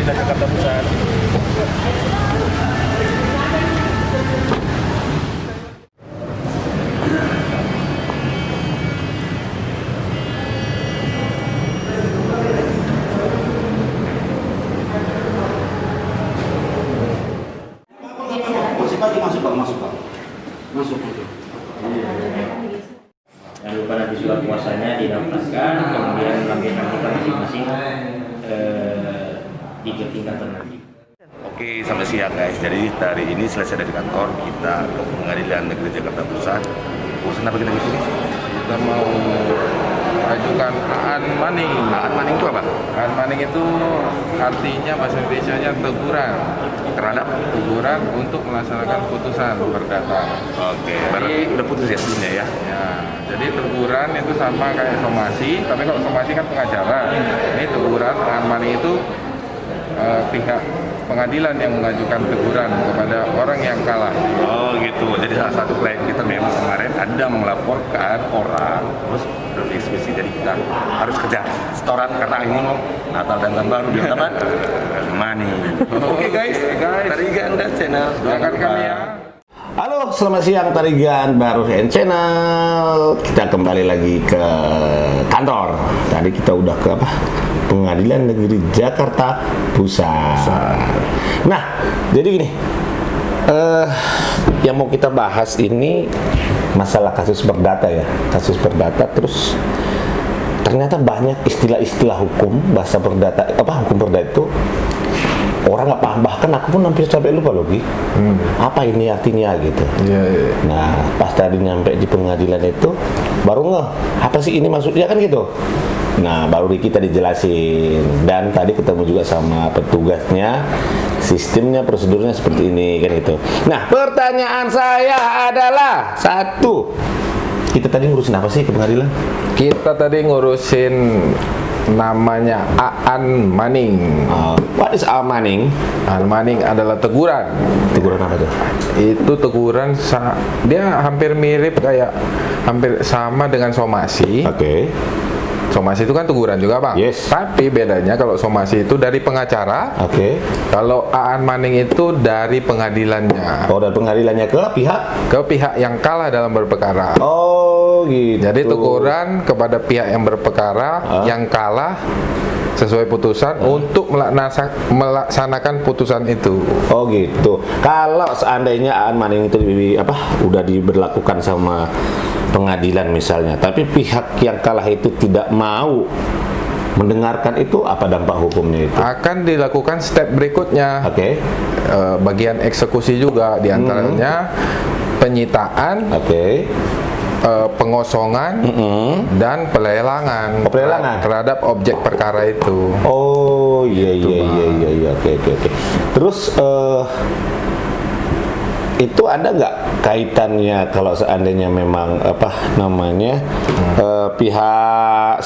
Pengadilan Jakarta Pusat. Masuk. Lalu pada surat kuasanya didaftarkan, kemudian lampirkan kita masing-masing di tingkatan nanti. Oke, selamat siang guys. Jadi hari ini selesai dari kantor, kita ke Pengadilan Negeri Jakarta Pusat. Urusan apa kita di sini? Kita mau ajukan Aan Maning. Aan Maning itu apa? Aan Maning itu artinya bahasa Indonesianya teguran. Terhadap? Teguran untuk melaksanakan putusan perdata. Oke, berarti udah putus ya sebelumnya ya? Ya, jadi teguran itu sama kayak somasi, tapi kalau somasi kan pengacara. Ini teguran, Aan Maning itu pihak pengadilan yang mengajukan teguran kepada orang yang kalah. Oh gitu, jadi salah satu klien kita memang kemarin ada melaporkan orang terus berdiskusi, jadi kita harus kejar setoran karena ini mau Natal dan Tahun Baru di Taman Money. Oke guys, Tarigan dan channel Doakan kami ya. Halo, selamat siang Tarigan Baru Channel. Kita kembali lagi ke kantor. Tadi kita udah ke apa? Pengadilan Negeri Jakarta Pusat. Nah, jadi gini, yang mau kita bahas ini masalah kasus perdata ya, kasus perdata. Terus ternyata banyak istilah-istilah hukum, bahasa perdata, hukum perdata itu orang nggak paham, bahkan aku pun hampir sampai lupa loh, apa ini artinya gitu. Nah, pas tadi nyampe di pengadilan itu baru ngeh, apa sih ini maksudnya kan gitu. Nah, baru kita dijelasin, dan tadi ketemu juga sama petugasnya, sistemnya, prosedurnya seperti ini kan gitu. Nah, pertanyaan saya adalah satu, kita tadi ngurusin apa sih ke pengadilan? Kita tadi ngurusin namanya Aan Maning. What is Aan Maning? Aan Maning adalah teguran. Teguran apa tuh? Itu teguran dia hampir mirip kayak hampir sama dengan somasi. Oke. Somasi itu kan teguran juga, Bang. Yes. Tapi bedanya kalau somasi itu dari pengacara. Oke. Kalau Aan Maning itu dari pengadilannya. Oh, dari pengadilannya ke pihak yang kalah dalam berperkara. Oh, gitu. Jadi teguran kepada pihak yang berperkara yang kalah sesuai putusan untuk melaksanakan putusan itu. Oh, gitu. Kalau seandainya Aan Maning itu udah diberlakukan sama pengadilan misalnya, tapi pihak yang kalah itu tidak mau mendengarkan itu, apa dampak hukumnya itu? Akan dilakukan step berikutnya. Oke. Bagian eksekusi juga, diantaranya penyitaan, pengosongan, dan pelelangan, terhadap objek perkara itu. Oh, iya. Oke. Terus itu ada nggak kaitannya kalau seandainya memang pihak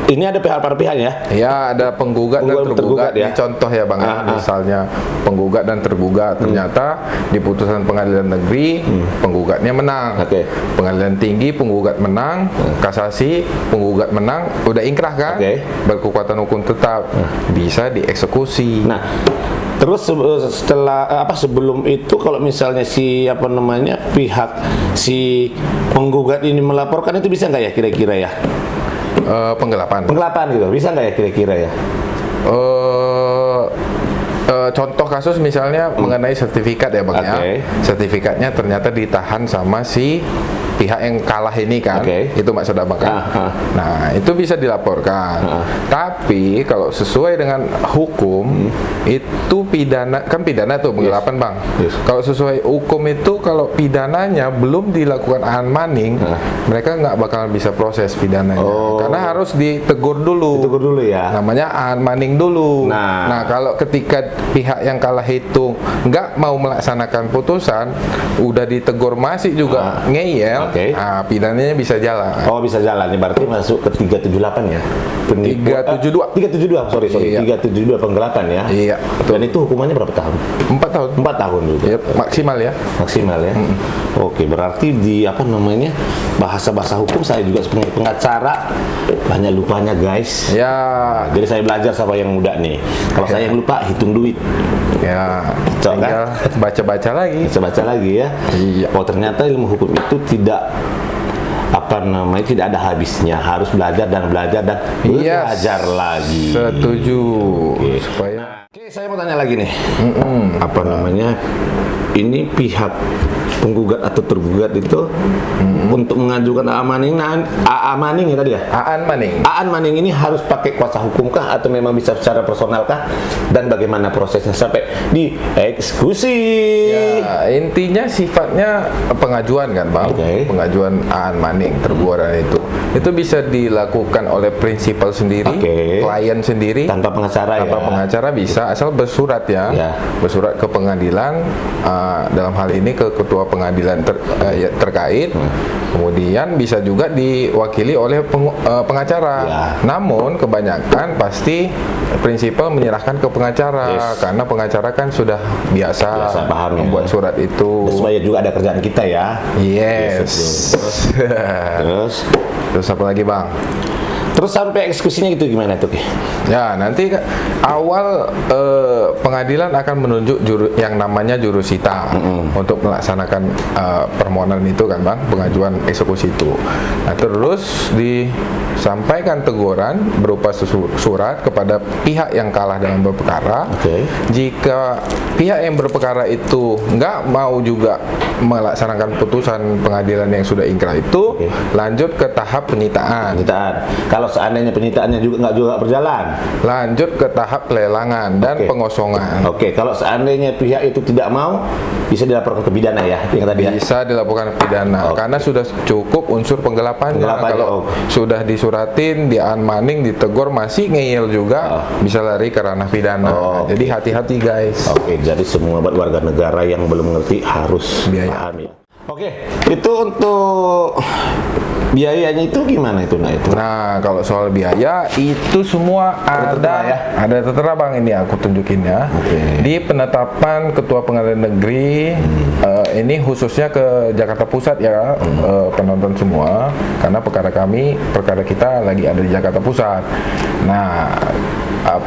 ini ada para pihak ya? Ya, ada penggugat dan tergugat ya. Ini contoh ya, Bang. Misalnya penggugat dan tergugat, ternyata di putusan pengadilan negeri penggugatnya menang. Pengadilan tinggi penggugat menang, kasasi penggugat menang, udah ingkrah kan? Berkekuatan hukum tetap, bisa dieksekusi. Nah, terus sebelum itu kalau misalnya pihak si penggugat ini melaporkan, itu bisa nggak ya kira-kira ya? Penggelapan gitu, bisa nggak ya kira-kira ya? Contoh kasus misalnya mengenai sertifikat ya, Bang, ya. Sertifikatnya ternyata ditahan sama si pihak yang kalah ini kan, itu maksud Abang kan. Nah, itu bisa dilaporkan. Tapi kalau sesuai dengan hukum itu pidana tuh penggelapan, Bang. Kalau sesuai hukum itu, kalau pidananya belum dilakukan Aan Maning, mereka nggak bakal bisa proses pidananya, karena harus ditegur dulu. Ya. Namanya Aan Maning dulu. Nah, kalau ketika pihak yang kalah itu nggak mau melaksanakan putusan, udah ditegur masih juga ngeyel, nah pidananya bisa jalan. Oh, bisa jalan. Ini berarti masuk ke 378 ya? 372. 372, sorry. Iya. 372 penggelapan ya. Iya, betul. Dan itu hukumannya berapa tahun? 4 tahun. 4 tahun juga. Yep, maksimal ya. Maksimal ya. Oke, berarti di bahasa-bahasa hukum saya juga sebagai pengacara banyak lupanya guys. Ya. Jadi saya belajar sama yang muda nih. Kalau saya yang lupa hitung duit. Ya, Cocok, tinggal baca-baca lagi. Bisa baca lagi ya. Iya. Oh, ternyata ilmu hukum itu tidak tidak ada habisnya, harus belajar dan belajar dan belajar lagi. Setuju. Oke. Oke, saya mau tanya lagi nih. Ini pihak penggugat atau tergugat itu untuk mengajukan Aan Maning ya tadi ya? Aan Maning ini harus pakai kuasa hukum kah atau memang bisa secara personal kah? Dan bagaimana prosesnya sampai dieksekusi? Ya, intinya sifatnya pengajuan kan, Bang. Pengajuan Aan Maning tergugat itu bisa dilakukan oleh prinsipal sendiri, klien sendiri, tanpa pengacara pengacara bisa, asal bersurat ya. Bersurat ke pengadilan, dalam hal ini ke ketua pengadilan terkait. Kemudian bisa juga diwakili oleh pengacara. Namun kebanyakan pasti prinsipal menyerahkan ke pengacara karena pengacara kan sudah biasa membuat surat itu. Supaya juga ada kerjaan kita ya. Yes. Terus apa lagi, Bang? Terus sampai eksekusinya itu gimana tuh? Ya, nanti awal pengadilan akan menunjuk yang namanya jurusita untuk melaksanakan permohonan itu kan, Bang, pengajuan eksekusi itu. Nah, terus disampaikan teguran berupa surat kepada pihak yang kalah dalam berperkara. Jika pihak yang berperkara itu nggak mau juga melaksanakan putusan pengadilan yang sudah ingkrah itu, lanjut ke tahap penyitaan. Kalau seandainya penyitaannya juga nggak berjalan, lanjut ke tahap pelelangan dan pengosongan. Kalau seandainya pihak itu tidak mau, bisa dilaporkan ke pidana ya? Bisa dilaporkan ke pidana karena sudah cukup unsur penggelapannya. Kalau sudah disuratin, di Aan Maning, ditegur masih ngeyel juga, bisa lari ke ranah pidana. Jadi hati-hati guys. Jadi semua warga negara yang belum mengerti harus pahami. Itu untuk biayanya itu gimana itu? Nah, kalau soal biaya itu semua ada tertera, Bang. Ini aku tunjukin ya. Di penetapan Ketua Pengadilan Negeri, ini khususnya ke Jakarta Pusat ya, penonton semua, karena perkara kita lagi ada di Jakarta Pusat. Nah,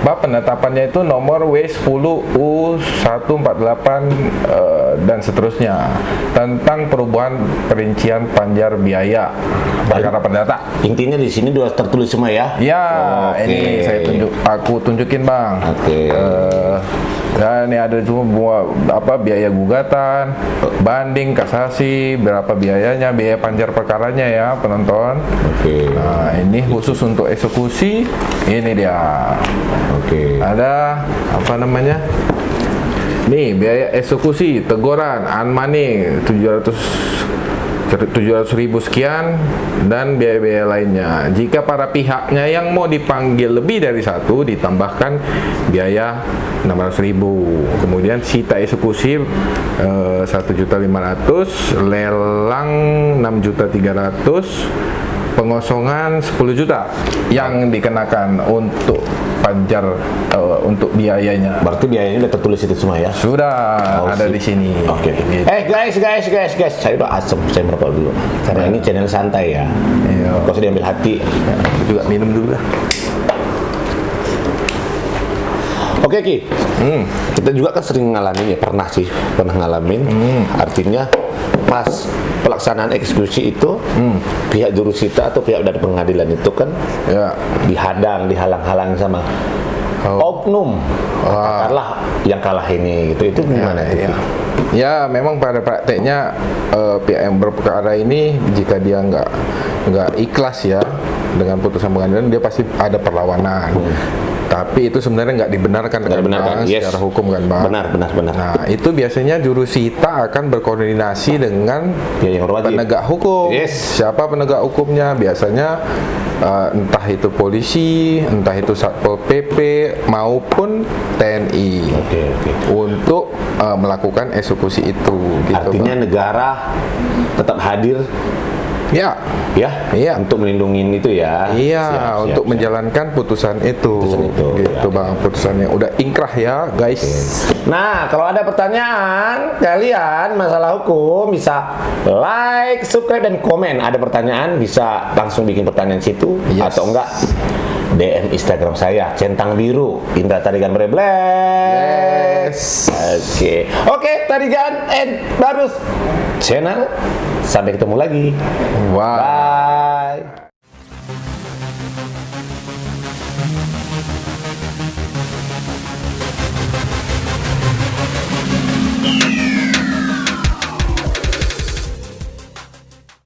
penetapannya itu nomor W10U148 dan seterusnya tentang perubahan perincian panjar biaya perkara perdata. Intinya di sini sudah tertulis semua ya? Ya, ini aku tunjukin, Bang. Dan ini ada cuma biaya gugatan, banding, kasasi, berapa biayanya, biaya panjar perkaranya ya, penonton. Nah, ini khusus untuk eksekusi, ini dia. Ada nih biaya eksekusi teguran Aan Maning 700.000 sekian dan biaya-biaya lainnya. Jika para pihaknya yang mau dipanggil lebih dari satu, ditambahkan biaya 600.000. Kemudian sita eksekusi 1.500.000, lelang 6.300.000, pengosongan 10 juta yang dikenakan untuk panjar untuk biayanya. Berarti biayanya udah tertulis itu semua ya? Sudah ada di sini. Gitu. Guys, saya udah asem, saya merokok dulu. Karena ini channel santai ya. Kau sudah diambil hati. Aku juga minum dulu lah. Ki. Kita juga kan sering ngalamin ya, pernah ngalamin. Artinya pas pelaksanaan eksekusi itu pihak jurusita atau pihak dari pengadilan itu kan dihalang-halang sama oknum, katakanlah yang kalah ini gitu. Itu gimana itu? Ya, memang pada prakteknya pihak yang berperkara ini jika dia nggak ikhlas ya dengan putusan pengadilan, dia pasti ada perlawanan. Tapi itu sebenarnya nggak dibenarkan secara hukum kan, Bang? Benar. Nah, itu biasanya jurusita akan berkoordinasi dengan penegak hukum. Siapa penegak hukumnya? Biasanya entah itu polisi, entah itu Satpol PP maupun TNI untuk melakukan eksekusi itu. Artinya negara tetap hadir Ya. Ya, Iya. untuk melindungi itu ya. Iya, Siap, untuk siap. menjalankan putusan itu. Gitu ya. Bang, putusannya udah ingkrah ya, guys. Nah, kalau ada pertanyaan kalian masalah hukum bisa like, subscribe dan komen. Ada pertanyaan bisa langsung bikin pertanyaan situ atau enggak DM Instagram saya Centang Biru Indra Tarigan Brebles. Oke, Tarigan and Barus Channel. Sampai ketemu lagi. Wah. Bye.